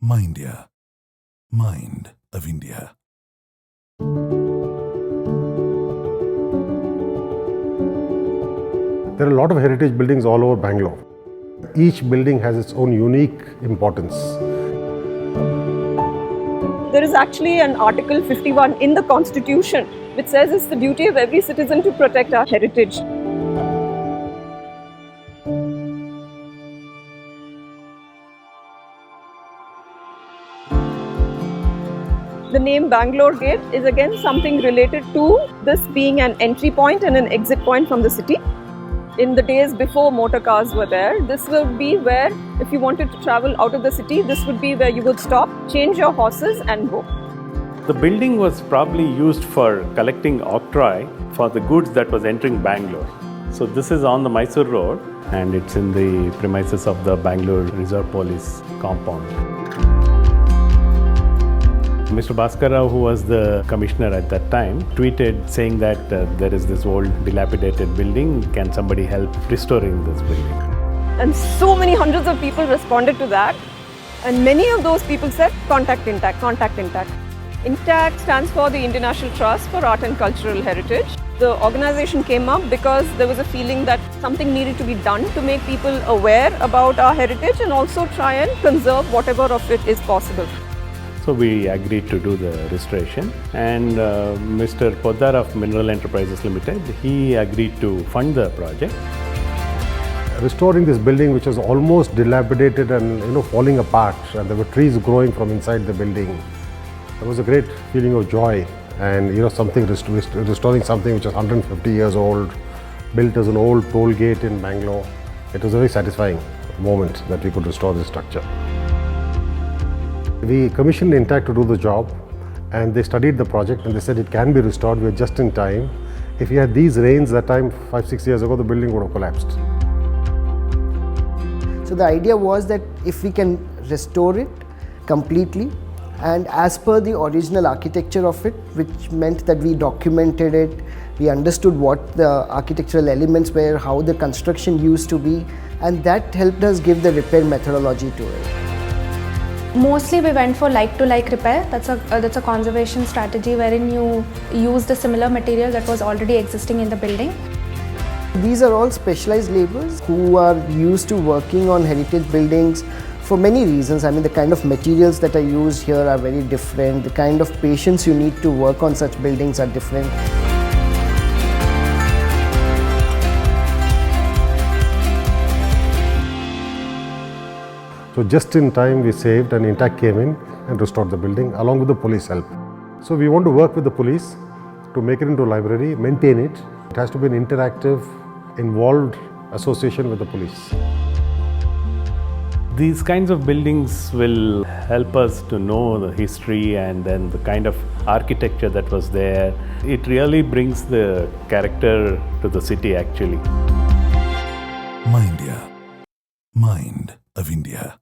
Mindia, Mind of India. There are a lot of heritage buildings all over Bangalore. Each building has its own unique importance. There is actually an Article 51 in the Constitution which says it's the duty of every citizen to protect our heritage. The name Bangalore Gate is again something related to this being an entry point and an exit point from the city. In the days before motor cars were there, this would be where, if you wanted to travel out of the city, this would be where you would stop, change your horses and go. The building was probably used for collecting octroi for the goods that was entering Bangalore. So this is on the Mysore Road and it's in the premises of the Bangalore Reserve Police compound. Mr. Bhaskar Rao, who was the commissioner at that time, tweeted saying that there is this old dilapidated building, can somebody help restoring this building? And so many hundreds of people responded to that, and many of those people said, contact INTACT, contact INTACT. INTACT stands for the International Trust for Art and Cultural Heritage. The organization came up because there was a feeling that something needed to be done to make people aware about our heritage and also try and conserve whatever of it is possible. So we agreed to do the restoration, and Mr. Poddar of Mineral Enterprises Limited, he agreed to fund the project. Restoring this building, which was almost dilapidated and falling apart, and there were trees growing from inside the building, there was a great feeling of joy. And something restoring something which was 150 years old, built as an old toll gate in Bangalore. It was a very satisfying moment that we could restore this structure. We commissioned INTACT to do the job, and they studied the project and they said it can be restored. We are just in time. If we had these rains that time 5-6 years ago, the building would have collapsed. So the idea was that if we can restore it completely and as per the original architecture of it, which meant that we documented it, we understood what the architectural elements were, how the construction used to be, and that helped us give the repair methodology to it. Mostly we went for like-to-like repair. That's a conservation strategy wherein you use the similar material that was already existing in the building. These are all specialized laborers who are used to working on heritage buildings for many reasons. I mean, the kind of materials that are used here are very different. The kind of patience you need to work on such buildings are different. So just in time we saved, and INTACT came in and restored the building along with the police help. So we want to work with the police to make it into a library, maintain it. It has to be an interactive, involved association with the police. These kinds of buildings will help us to know the history and then the kind of architecture that was there. It really brings the character to the city actually. Mindia, Mind of India.